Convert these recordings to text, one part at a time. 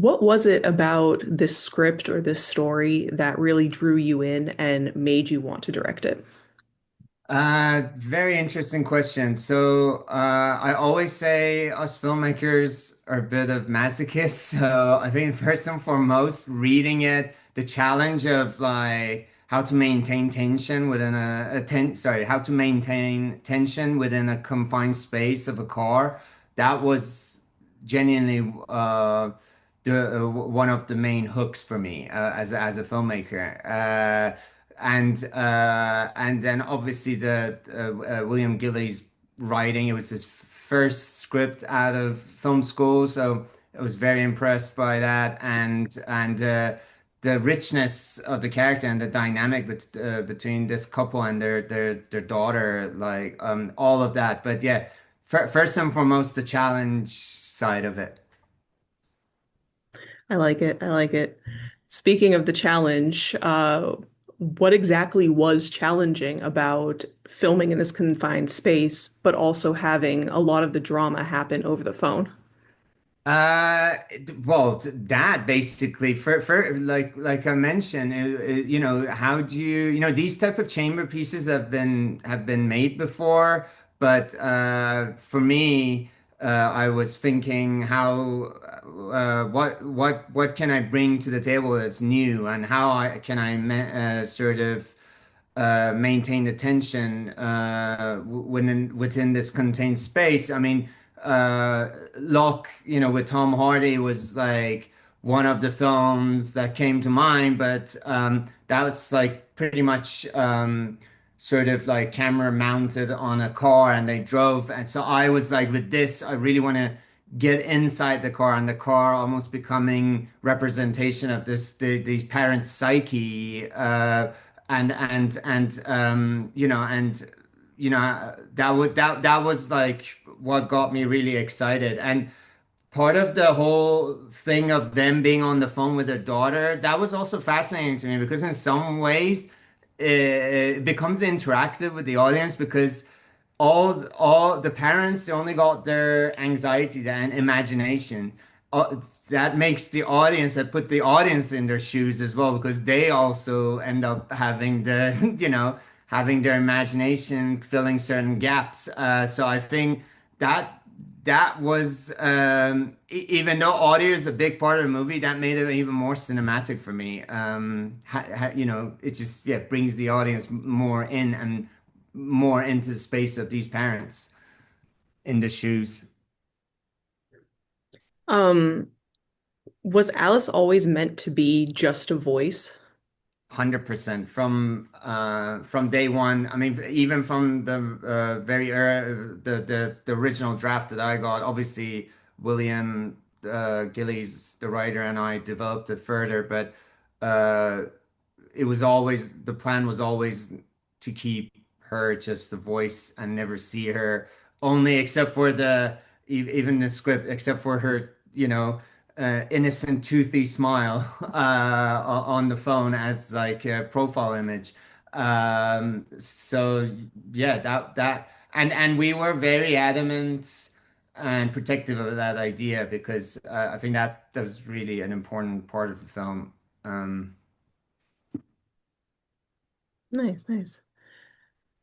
What was it about this script or this story that really drew you in and made you want to direct it? Very interesting question. I always say us filmmakers are a bit of masochists. So, I think first and foremost, reading it, the challenge of like how to maintain tension within how to maintain tension within a confined space of a car, that was genuinely the one of the main hooks for me as a filmmaker. And then obviously William Gillies writing. It was his first script out of film school, so I was very impressed by that. And the richness of the character and the dynamic between this couple and their daughter, like all of that. But yeah, first and foremost, the challenge side of it. I like it. I like it. Speaking of the challenge, what exactly was challenging about filming in this confined space, but also having a lot of the drama happen over the phone? That basically for like I mentioned, how do these type of chamber pieces have been made before, but for me, I was thinking what can I bring to the table that's new, and how I can I sort of maintain the tension within this contained space. I mean, Locke, with Tom Hardy was like one of the films that came to mind, but that was like pretty much sort of like camera mounted on a car and they drove. And so I was like, with this, I really want to get inside the car, and the car almost becoming representation of these parents' psyche. That was like what got me really excited. And part of the whole thing of them being on the phone with their daughter, that was also fascinating to me, because in some ways it becomes interactive with the audience, because all the parents, they only got their anxiety and imagination. That makes the audience, that put the audience in their shoes as well, because they also end up having their having their imagination filling certain gaps. So I think that that was even though audio is a big part of the movie, that made it even more cinematic for me. It just, yeah, brings the audience more in and more into the space of these parents in the shoes. Um, was Alice always meant to be just a voice? 100% from day one. I mean, even from the very the original draft that I got. Obviously, William Gillies, the writer, and I developed it further, but uh, it was always the plan was always to keep her just the voice and never see her, only except for even the script, except for her, innocent toothy smile on the phone as like a profile image. So yeah, and we were very adamant and protective of that idea, because I think that was really an important part of the film. Nice, nice.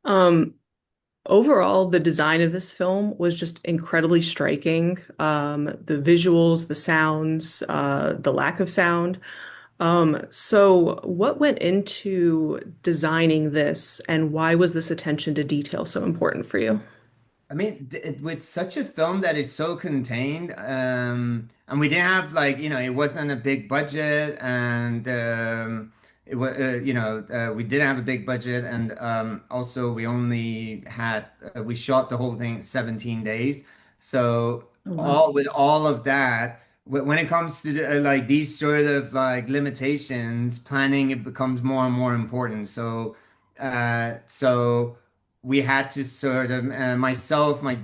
Um, Overall, the design of this film was just incredibly striking. The visuals, the sounds, the lack of sound. So what went into designing this, and why was this attention to detail so important for you? I mean, with such a film that is so contained, and we didn't have, like, it wasn't a big budget, and it was, we didn't have a big budget, and also we shot the whole thing 17 days. So Oh, wow. all of that, when it comes to like these sort of like limitations, planning, it becomes more and more important. So we had to sort of myself, my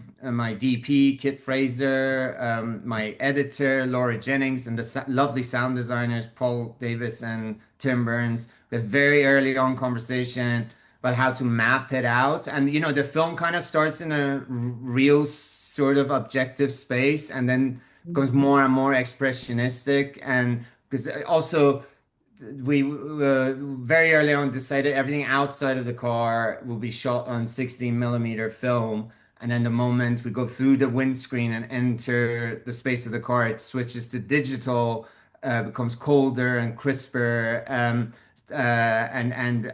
DP Kit Fraser, my editor Laura Jennings, and the lovely sound designers Paul Davis and Tim Burns. We had very early on conversation about how to map it out, and the film kind of starts in a real sort of objective space, and then becomes more and more expressionistic, and because also we very early on decided everything outside of the car will be shot on 16 millimeter film. And then the moment we go through the windscreen and enter the space of the car, it switches to digital, becomes colder and crisper, and and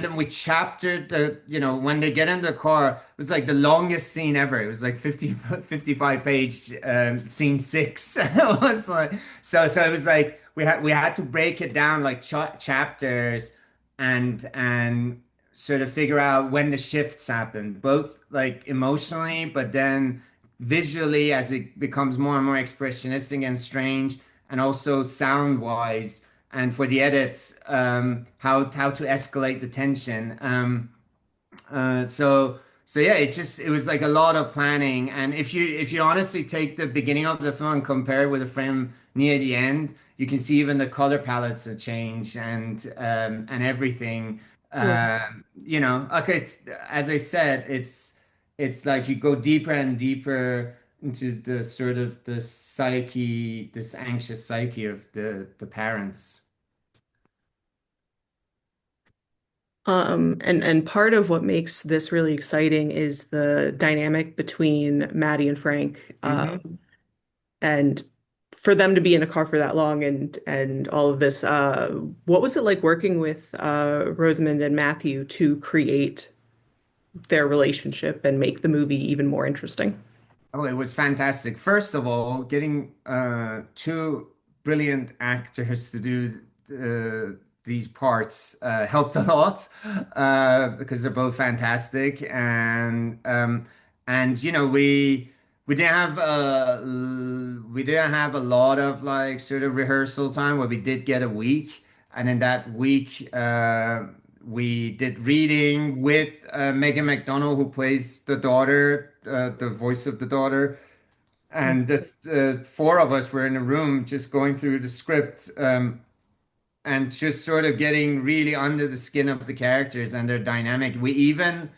then we chaptered when they get in the car, it was like the longest scene ever. It was like 55 page scene six. It was like so it was like we had to break it down like chapters and sort of figure out when the shifts happen, both like emotionally, but then visually as it becomes more and more expressionistic and strange, and also sound wise, and for the edits, how to escalate the tension. So yeah, it was like a lot of planning. And if you honestly take the beginning of the film and compare it with the frame near the end, you can see even the color palettes have changed and everything. Yeah. Okay, as I said, it's like you go deeper and deeper into the sort of the psyche, this anxious psyche of the parents. And part of what makes this really exciting is the dynamic between Maddie and Frank. And for them to be in a car for that long and all of this, what was it like working with Rosamund and Matthew to create their relationship and make the movie even more interesting? Oh, it was fantastic. First of all, getting two brilliant actors to do these parts helped a lot because they're both fantastic, and we didn't have a lot of like sort of rehearsal time, where we did get a week, and in that week we did reading with Megan McDonald, who plays the daughter, the voice of the daughter. And the four of us were in a room just going through the script, and just sort of getting really under the skin of the characters and their dynamic. We even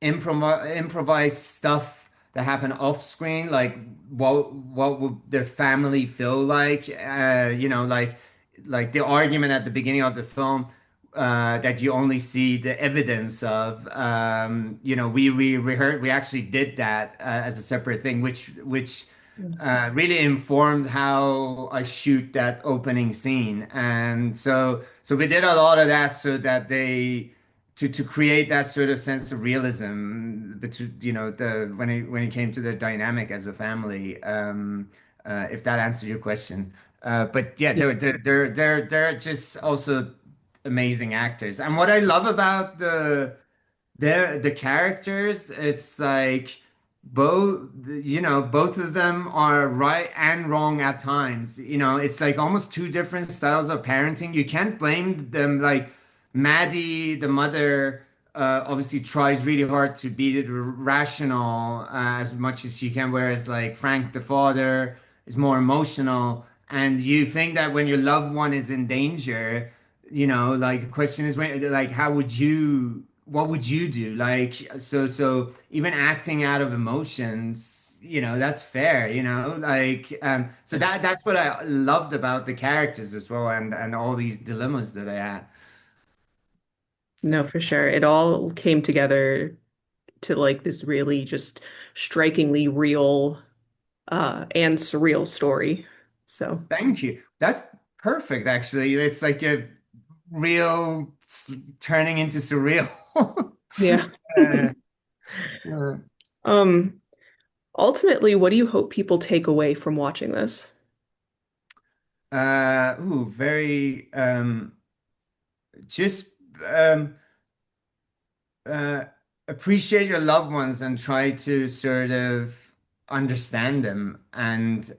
improvise stuff that happen off screen, like what would their family feel like? Like the argument at the beginning of the film that you only see the evidence of. We actually did that as a separate thing, which Yes. really informed how I shoot that opening scene. And so we did a lot of that so that to create that sort of sense of realism between, the when it came to the dynamic as a family. If that answers your question. But yeah, Yeah. they're just also amazing actors. And what I love about the characters, it's like both of them are right and wrong at times. It's like almost two different styles of parenting. You can't blame them. Like Maddie, the mother, obviously tries really hard to be rational as much as she can, whereas like Frank, the father, is more emotional. And you think that when your loved one is in danger, like the question is, like, what would you do? Like, so even acting out of emotions, that's fair, like, so that's what I loved about the characters as well, and all these dilemmas that I had. No, for sure. It all came together to like this really just strikingly real and surreal story. So, Thank you. That's perfect, actually. It's like a real turning into surreal. yeah. Uh, uh, Um, Ultimately, what do you hope people take away from watching this? very just um uh, appreciate your loved ones and try to sort of understand them, and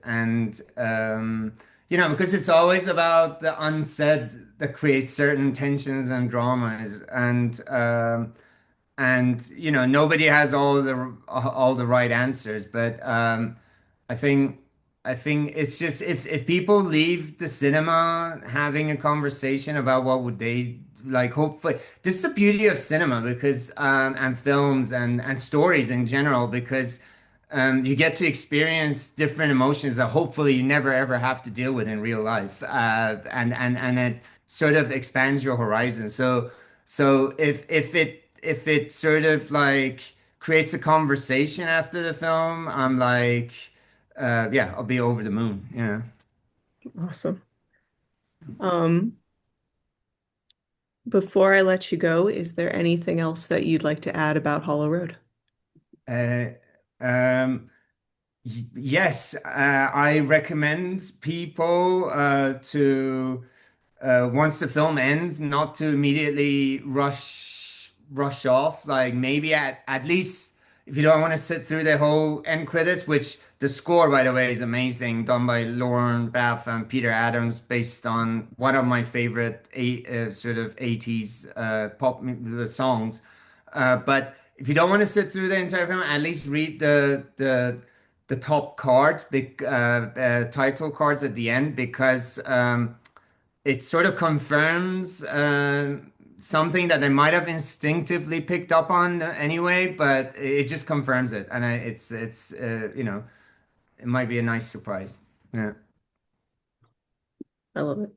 because it's always about the unsaid that creates certain tensions and dramas, and nobody has all the right answers, but I think I think it's just if people leave the cinema having a conversation about what would they like, hopefully this is the beauty of cinema, because and films and stories in general, because you get to experience different emotions that hopefully you never ever have to deal with in real life, and it sort of expands your horizon. So if it sort of like creates a conversation after the film, I'm like, yeah, I'll be over the moon. Awesome. Um, Before I let you go, is there anything else that you'd like to add about Hollow Road? Uh, um, yes, I recommend people to once the film ends, not to immediately rush off. Like maybe at least if you don't want to sit through the whole end credits, which the score, by the way, is amazing, done by Lauren Bath and Peter Adams, based on one of my favorite sort of 80s the songs. But if you don't want to sit through the entire film, at least read the top cards, big title cards at the end, because it sort of confirms something that they might have instinctively picked up on anyway, but it just confirms it, and it's it might be a nice surprise. Yeah. I love it.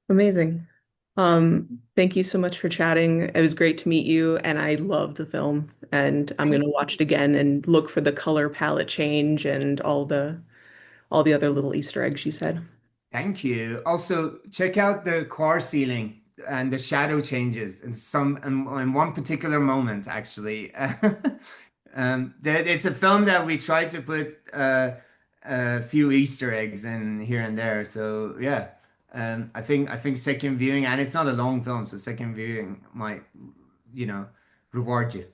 Amazing. Thank you so much for chatting. It was great to meet you, and I loved the film. And I'm Thank gonna watch it again and look for the color palette change and all the other little Easter eggs you said. Thank you. Also, check out the car ceiling and the shadow changes in one particular moment, actually. It's a film that we tried to put a few Easter eggs in here and there. So yeah, I think second viewing, and it's not a long film, so second viewing might, you know, reward you.